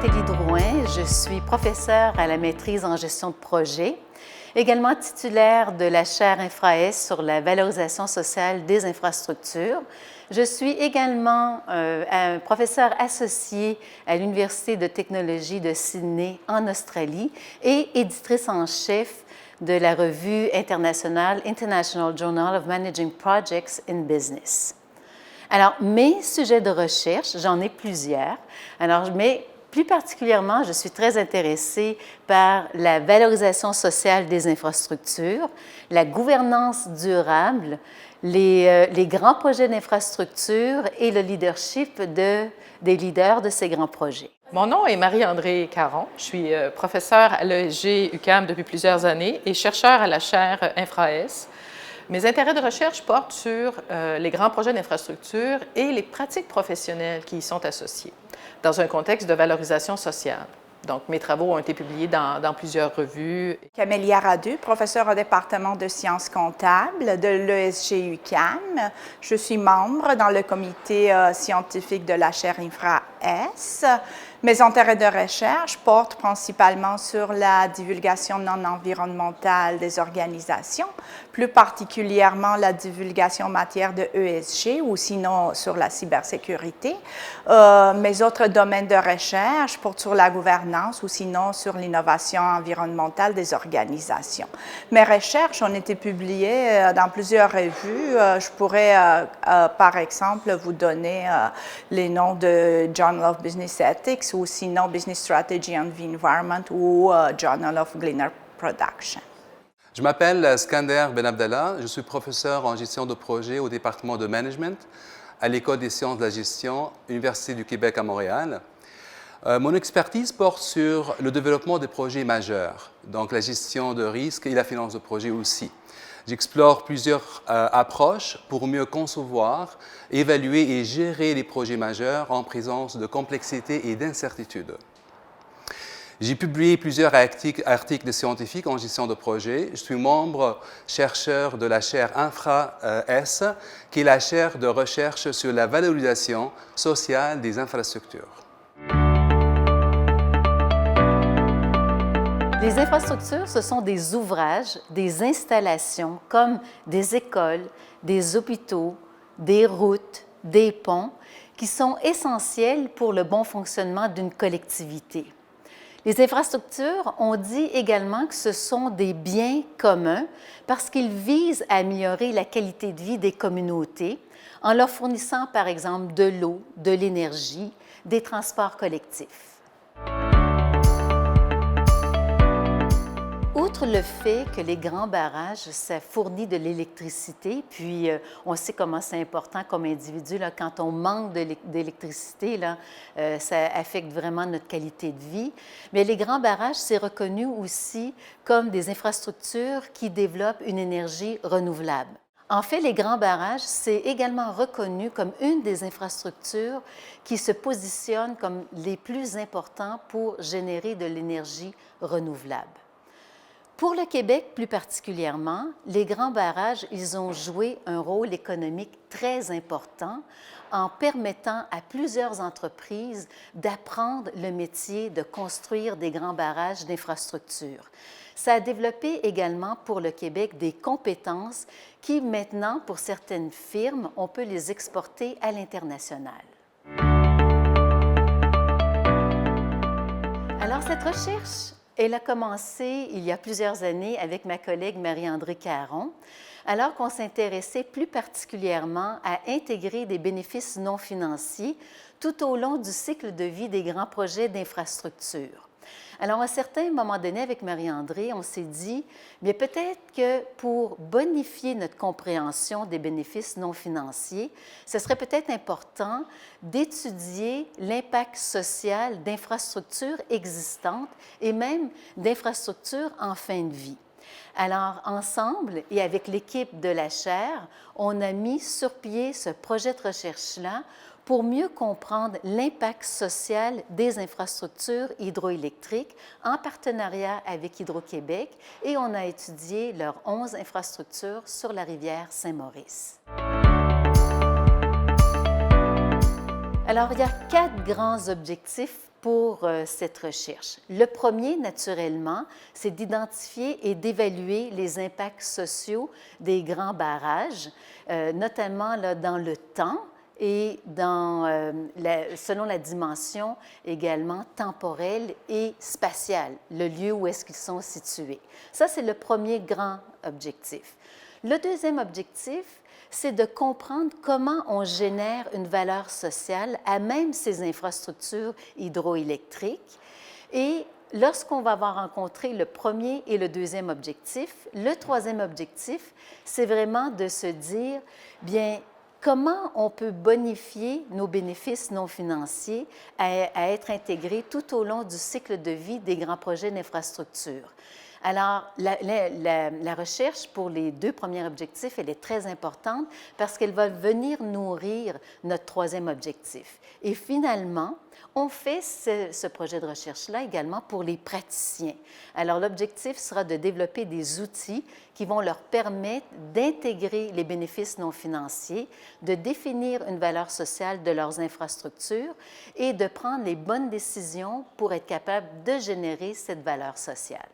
Nathalie Drouin, je suis professeure à la maîtrise en gestion de projet, également titulaire de la chaire InfraS sur la valorisation sociale des infrastructures. Je suis également un professeur associé à l'Université de technologie de Sydney en Australie et éditrice en chef de la revue internationale International Journal of Managing Projects in Business. Alors, mes sujets de recherche, j'en ai plusieurs. Mais plus particulièrement, je suis très intéressée par la valorisation sociale des infrastructures, la gouvernance durable, les grands projets d'infrastructure et le leadership des leaders de ces grands projets. Mon nom est Marie-Andrée Caron. Je suis professeure à l'ESG UQAM depuis plusieurs années et chercheure à la chaire InfraS. Mes intérêts de recherche portent sur les grands projets d'infrastructure et les pratiques professionnelles qui y sont associées, dans un contexte de valorisation sociale. Donc, mes travaux ont été publiés dans plusieurs revues. Camélia Radu, professeure au département de sciences comptables de l'ESG UQAM. Je suis membre dans le comité scientifique de la chaire InfraS. Mes intérêts de recherche portent principalement sur la divulgation non environnementale des organisations, plus particulièrement la divulgation en matière de ESG ou sinon sur la cybersécurité. Mes autres domaines de recherche portent sur la gouvernance ou sinon sur l'innovation environnementale des organisations. Mes recherches ont été publiées dans plusieurs revues. Je pourrais, par exemple, vous donner les noms de Journal of Business Ethics ou sinon Business Strategy and the Environment ou Journal of Gleaner Production. Je m'appelle Skander Benabdallah, je suis professeur en gestion de projet au département de management à l'École des sciences de la gestion, Université du Québec à Montréal. Mon expertise porte sur le développement des projets majeurs, donc la gestion de risques et la finance de projet aussi. J'explore plusieurs approches pour mieux concevoir, évaluer et gérer les projets majeurs en présence de complexité et d'incertitude. J'ai publié plusieurs articles scientifiques en gestion de projet. Je suis membre chercheur de la chaire InfraS, qui est la chaire de recherche sur la valorisation sociale des infrastructures. Les infrastructures, ce sont des ouvrages, des installations comme des écoles, des hôpitaux, des routes, des ponts, qui sont essentiels pour le bon fonctionnement d'une collectivité. Les infrastructures, on dit également que ce sont des biens communs parce qu'ils visent à améliorer la qualité de vie des communautés en leur fournissant, par exemple, de l'eau, de l'énergie, des transports collectifs. Outre le fait que les grands barrages, ça fournit de l'électricité, puis on sait comment c'est important comme individu, là, quand on manque d'électricité, ça affecte vraiment notre qualité de vie. Mais les grands barrages, c'est reconnu aussi comme des infrastructures qui développent une énergie renouvelable. En fait, les grands barrages, c'est également reconnu comme une des infrastructures qui se positionnent comme les plus importants pour générer de l'énergie renouvelable. Pour le Québec plus particulièrement, les grands barrages, ils ont joué un rôle économique très important en permettant à plusieurs entreprises d'apprendre le métier de construire des grands barrages d'infrastructures. Ça a développé également pour le Québec des compétences qui maintenant, pour certaines firmes, on peut les exporter à l'international. Alors, cette recherche, elle a commencé il y a plusieurs années avec ma collègue Marie-Andrée Caron, alors qu'on s'intéressait plus particulièrement à intégrer des bénéfices non financiers tout au long du cycle de vie des grands projets d'infrastructure. Alors, à un certain moment donné, avec Marie-Andrée, on s'est dit, bien peut-être que pour bonifier notre compréhension des bénéfices non financiers, ce serait peut-être important d'étudier l'impact social d'infrastructures existantes et même d'infrastructures en fin de vie. Alors, ensemble et avec l'équipe de la chaire, on a mis sur pied ce projet de recherche-là pour mieux comprendre l'impact social des infrastructures hydroélectriques en partenariat avec Hydro-Québec et on a étudié leurs 11 infrastructures sur la rivière Saint-Maurice. Alors, il y a 4 grands objectifs pour cette recherche. Le premier, naturellement, c'est d'identifier et d'évaluer les impacts sociaux des grands barrages, notamment là, dans le temps et selon la dimension également temporelle et spatiale, le lieu où est-ce qu'ils sont situés. Ça, c'est le premier grand objectif. Le deuxième objectif, c'est de comprendre comment on génère une valeur sociale à même ces infrastructures hydroélectriques. Et lorsqu'on va avoir rencontré le premier et le deuxième objectif, le troisième objectif, c'est vraiment de se dire, bien, comment on peut bonifier nos bénéfices non financiers à être intégrés tout au long du cycle de vie des grands projets d'infrastructure. Alors, la recherche pour les 2 premiers objectifs, elle est très importante parce qu'elle va venir nourrir notre troisième objectif. Et finalement, on fait ce projet de recherche-là également pour les praticiens. Alors, l'objectif sera de développer des outils qui vont leur permettre d'intégrer les bénéfices non financiers, de définir une valeur sociale de leurs infrastructures et de prendre les bonnes décisions pour être capable de générer cette valeur sociale.